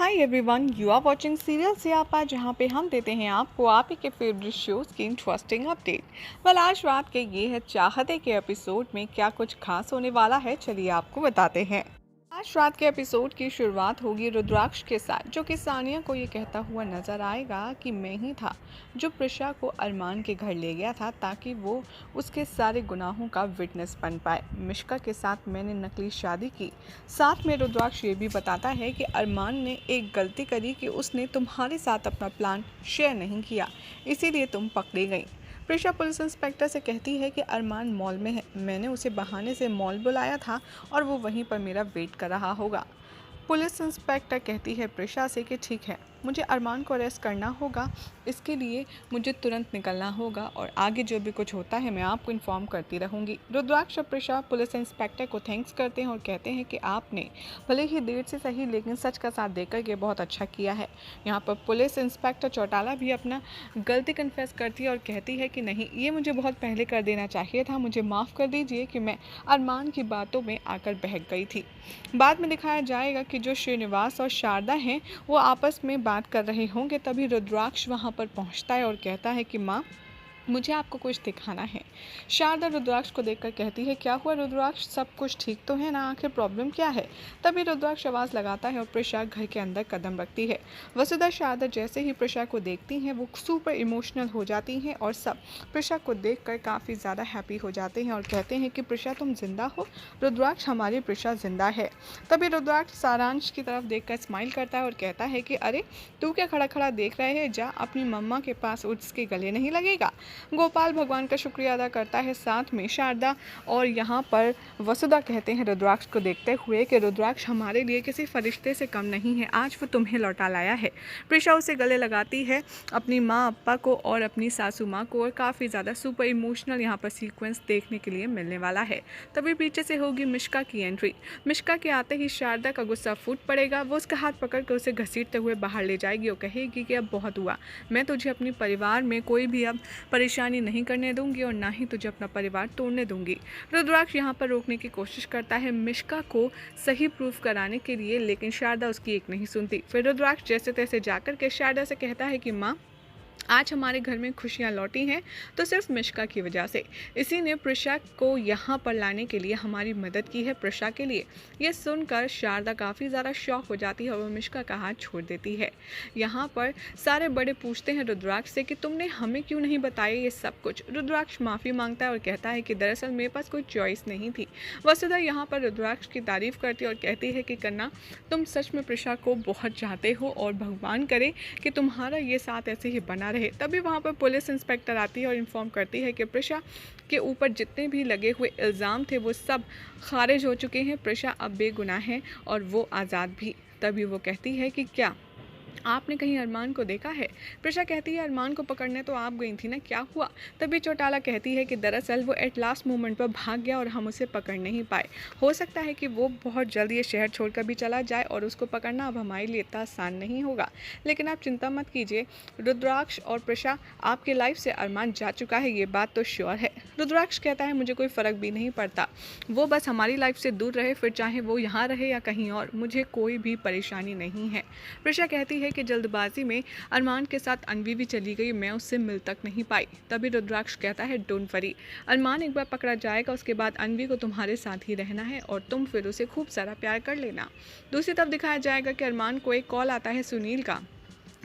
Hi everyone, you are watching serial Siyapa, जहां पे हम देते हैं आपको आप ही के फेवरेट शोज की इंटरेस्टिंग अपडेट। आज रात के ये है चाहते के एपिसोड में क्या कुछ खास होने वाला है, चलिए आपको बताते हैं। आज रात के एपिसोड की शुरुआत होगी रुद्राक्ष के साथ, जो कि सानिया को ये कहता हुआ नजर आएगा कि मैं ही था जो प्रिशा को अरमान के घर ले गया था ताकि वो उसके सारे गुनाहों का विटनेस बन पाए। मिश्का के साथ मैंने नकली शादी की। साथ में रुद्राक्ष ये भी बताता है कि अरमान ने एक गलती करी कि उसने तुम्हारे साथ अपना प्लान शेयर नहीं किया, इसीलिए तुम पकड़ी गई। प्रिशा पुलिस इंस्पेक्टर से कहती है कि अरमान मॉल में है, मैंने उसे बहाने से मॉल बुलाया था और वो वहीं पर मेरा वेट कर रहा होगा। पुलिस इंस्पेक्टर कहती है प्रिशा से कि ठीक है, मुझे अरमान को अरेस्ट करना होगा, इसके लिए मुझे तुरंत निकलना होगा और आगे जो भी कुछ होता है मैं आपको इन्फॉर्म करती रहूँगी। रुद्राक्ष और प्रिशा पुलिस इंस्पेक्टर को थैंक्स करते हैं और कहते हैं कि आपने भले ही देर से सही लेकिन सच का साथ देकर के बहुत अच्छा किया है। यहाँ पर पुलिस इंस्पेक्टर चौटाला भी अपना गलती कन्फेस करती है और कहती है कि नहीं, ये मुझे बहुत पहले कर देना चाहिए था, मुझे माफ़ कर दीजिए कि मैं अरमान की बातों में आकर बहक गई थी। बाद में दिखाया जाएगा कि जो श्रीनिवास और शारदा हैं वो आपस में बात कर रहे होंगे, तभी रुद्राक्ष वहां पर पहुंचता है और कहता है कि माँ, मुझे आपको कुछ दिखाना है। शारदा रुद्राक्ष को देखकर कहती है क्या हुआ रुद्राक्ष, सब कुछ ठीक तो है ना, आखिर प्रॉब्लम क्या है। तभी रुद्राक्ष आवाज़ लगाता है और प्रिशा घर के अंदर कदम रखती है। वसुधा शारदा जैसे ही प्रिशा को देखती हैं वो सुपर इमोशनल हो जाती हैं और सब प्रिशा को देखकर काफ़ी ज़्यादा हैप्पी हो जाते हैं और कहते हैं कि प्रिशा तुम जिंदा हो। रुद्राक्ष, हमारी प्रिशा जिंदा है। तभी रुद्राक्ष सारांश की तरफ देखकर स्माइल करता है और कहता है कि अरे तू क्या खड़ा खड़ा देख रहे है, जा अपनी मम्मा के पास उसके गले नहीं लगेगा। गोपाल भगवान का शुक्रिया अदा करता है। साथ में शारदा और यहाँ पर वसुधा कहते हैं रुद्राक्ष को देखते हुए कि रुद्राक्ष हमारे लिए किसी फरिश्ते से कम नहीं है, आज वो तुम्हें लौटा लाया है। प्रिशा उसे गले लगाती है, अपनी माँ अप्पा को और अपनी सासू माँ को, और काफ़ी ज़्यादा सुपर इमोशनल यहाँ पर सीक्वेंस देखने के लिए मिलने वाला है। तभी पीछे से होगी मिश्का की एंट्री। मिश्का के आते ही शारदा का गुस्सा फूट पड़ेगा, वो उसका हाथ पकड़ कर उसे घसीटते हुए बाहर ले जाएगी और कहेगी कि अब बहुत हुआ, मैं तुझे अपने परिवार में कोई भी अब परेशानी नहीं करने दूंगी और ना ही तुझे अपना परिवार तोड़ने दूंगी। रुद्राक्ष यहाँ पर रोकने की कोशिश करता है मिश्का को सही प्रूफ कराने के लिए, लेकिन शारदा उसकी एक नहीं सुनती। फिर रुद्राक्ष जैसे तैसे जाकर के शारदा से कहता है कि माँ, आज हमारे घर में खुशियां लौटी हैं तो सिर्फ मिश्का की वजह से, इसी ने प्रिशा को यहाँ पर लाने के लिए हमारी मदद की है प्रिशा के लिए। यह सुनकर शारदा काफ़ी ज़्यादा शॉक हो जाती है और वो मिश्का का हाथ छोड़ देती है। यहाँ पर सारे बड़े पूछते हैं रुद्राक्ष से कि तुमने हमें क्यों नहीं बताया ये सब कुछ। रुद्राक्ष माफ़ी मांगता है और कहता है कि दरअसल मेरे पास कोई चॉइस नहीं थी। वसुधा यहाँ पर रुद्राक्ष की तारीफ़ करती है और कहती है कि कन्ना, तुम सच में प्रिशा को बहुत चाहते हो और भगवान करे कि तुम्हारा ये साथ ऐसे ही बना रहे। तभी वहाँ पर पुलिस इंस्पेक्टर आती है और इन्फॉर्म करती है कि प्रिशा के ऊपर जितने भी लगे हुए इल्ज़ाम थे वो सब खारिज हो चुके हैं, प्रिशा अब बेगुनाह है और वो आज़ाद भी। तभी वो कहती है कि क्या आपने कहीं अरमान को देखा है। प्रिशा कहती है अरमान को पकड़ने तो आप गई थी ना, क्या हुआ। तभी चौटाला कहती है कि दरअसल वो एट लास्ट मोमेंट पर भाग गया और हम उसे पकड़ नहीं पाए। हो सकता है कि वो बहुत जल्द ये शहर छोड़कर भी चला जाए और उसको पकड़ना अब हमारे लिए इतना आसान नहीं होगा, लेकिन आप चिंता मत कीजिए रुद्राक्ष और प्रिशा, आपकी लाइफ से अरमान जा चुका है, ये बात तो श्योर है। रुद्राक्ष कहता है मुझे कोई फ़र्क भी नहीं पड़ता, वो बस हमारी लाइफ से दूर रहे, फिर चाहे वो यहाँ रहे या कहीं और, मुझे कोई भी परेशानी नहीं है। प्रिशा कहती है कि जल्दबाजी में अरमान के साथ अनवी भी चली गई, मैं उससे मिल तक नहीं पाई। तभी रुद्राक्ष कहता है डोंट वरी, अरमान एक बार पकड़ा जाएगा उसके बाद अनवी को तुम्हारे साथ ही रहना है और तुम फिर उसे खूब सारा प्यार कर लेना। दूसरी तरफ दिखाया जाएगा कि अरमान को एक कॉल आता है सुनील का,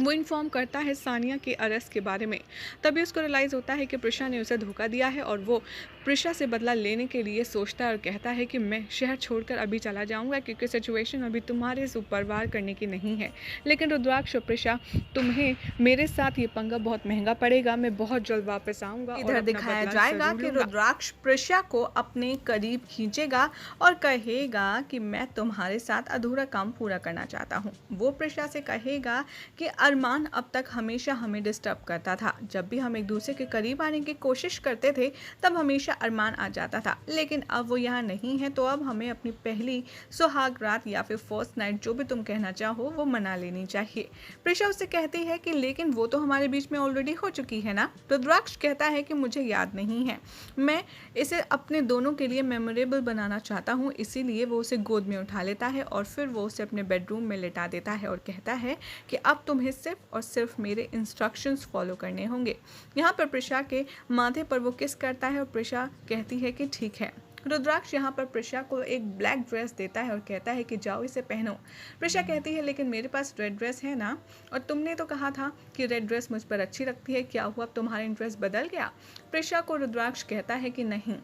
वो इन्फॉर्म करता है सानिया के अरेस्ट के बारे में। तभी उसको रियलाइज़ होता है कि प्रिशा ने उसे धोखा दिया है और वो प्रिशा से बदला लेने के लिए सोचता है और कहता है कि मैं शहर छोड़कर अभी चला जाऊंगा क्योंकि सिचुएशन अभी तुम्हारे ऊपर वार करने की नहीं है। लेकिन रुद्राक्ष और प्रिशा, तुम्हें मेरे साथ ये पंगा बहुत महंगा पड़ेगा, मैं बहुत जल्द वापस आऊँगा। इधर दिखाया जाएगा कि रुद्राक्ष प्रिशा को अपने करीब खींचेगा और कहेगा कि मैं तुम्हारे साथ अधूरा काम पूरा करना चाहता हूँ। वो प्रिशा से कहेगा कि अरमान अब तक हमेशा हमें डिस्टर्ब करता था, जब भी हम एक दूसरे के करीब आने की कोशिश करते थे तब हमेशा अरमान आ जाता था, लेकिन अब वो यहाँ नहीं है, तो अब हमें अपनी पहली सुहाग रात या फिर फर्स्ट नाइट, जो भी तुम कहना चाहो, वो मना लेनी चाहिए। प्रिशा उससे कहती है कि लेकिन वो तो हमारे बीच में ऑलरेडी हो चुकी है ना। रुद्राक्ष कहता है कि मुझे याद नहीं है, मैं इसे अपने दोनों के लिए मेमोरेबल बनाना चाहता हूँ, इसीलिए वो उसे गोद में उठा लेता है और फिर वो उसे अपने बेडरूम में लेटा देता है और कहता है कि अब तुम्हें सिर्फ और सिर्फ मेरे इंस्ट्रक्शंस फॉलो करने होंगे। यहाँ पर प्रिशा के माथे पर वो किस करता है और प्रिशा कहती है कि ठीक है। रुद्राक्ष यहाँ पर प्रिशा को एक ब्लैक ड्रेस देता है और कहता है कि जाओ इसे पहनो। प्रिशा कहती है लेकिन मेरे पास रेड ड्रेस है ना, और तुमने तो कहा था कि रेड ड्रेस मुझ पर अच्छी लगती है, क्या हुआ, अब तुम्हारा इंटरेस्ट बदल गया। प्रिशा को रुद्राक्ष कहता है कि नहीं,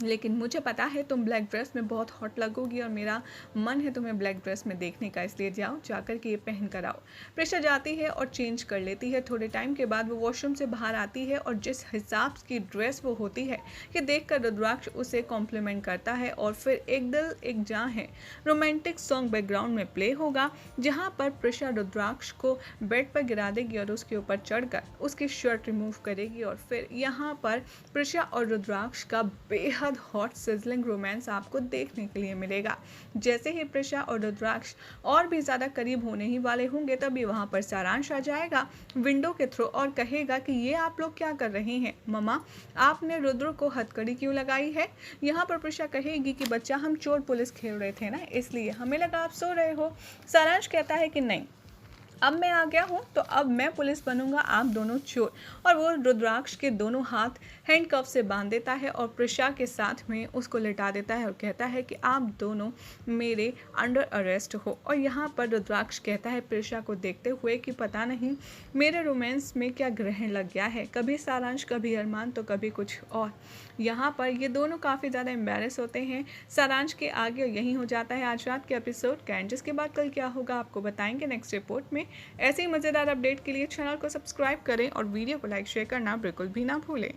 लेकिन मुझे पता है तुम ब्लैक ड्रेस में बहुत हॉट लगोगी और मेरा मन है तुम्हें ब्लैक ड्रेस में देखने का, इसलिए जाओ जाकर के ये पहन कर आओ। प्रिशा जाती है और चेंज कर लेती है। थोड़े टाइम के बाद वो वॉशरूम से बाहर आती है और जिस हिसाब की ड्रेस वो होती है ये देखकर रुद्राक्ष उसे कॉम्प्लीमेंट करता है और फिर एक दिल एक जान है रोमांटिक सॉन्ग बैकग्राउंड में प्ले होगा, जहाँ पर प्रिशा रुद्राक्ष को बेड पर गिरा देगी और उसके ऊपर चढ़कर उसकी शर्ट रिमूव करेगी और फिर यहाँ पर प्रिशा और रुद्राक्ष का बेहद हॉट सिजलिंग रोमांस आपको देखने के लिए मिलेगा। जैसे ही प्रिशा और रुद्राक्ष और भी ज़्यादा करीब होने ही वाले होंगे, तभी वहाँ पर सारांश आ जाएगा विंडो के थ्रू और कहेगा कि ये आप लोग क्या कर रहे हैं, मम्मा आपने रुद्र को हथकड़ी क्यों लगाई है। यहाँ पर प्रिशा कहेगी कि बच्चा हम चोर पुलिस खेल रहे थे ना, इसलिए हमें लगा आप सो रहे हो। सारांश कहता है कि नहीं, अब मैं आ गया हूँ तो अब मैं पुलिस बनूंगा, आप दोनों चोर। और वो रुद्राक्ष के दोनों हाथ हैंडकफ से बांध देता है और प्रिशा के साथ में उसको लिटा देता है और कहता है कि आप दोनों मेरे अंडर अरेस्ट हो। और यहाँ पर रुद्राक्ष कहता है प्रिशा को देखते हुए कि पता नहीं मेरे रोमांस में क्या ग्रहण लग गया है, कभी सारांश कभी अरमान तो कभी कुछ और। यहाँ पर ये दोनों काफ़ी ज़्यादा एम्बेरस होते हैं सारांश के आगे। यही हो जाता है आज रात के एपिसोड का एंड, जिसके बाद कल क्या होगा आपको बताएंगे नेक्स्ट रिपोर्ट में। ऐसे ही मज़ेदार अपडेट के लिए चैनल को सब्सक्राइब करें और वीडियो को लाइक शेयर करना बिल्कुल भी ना भूलें।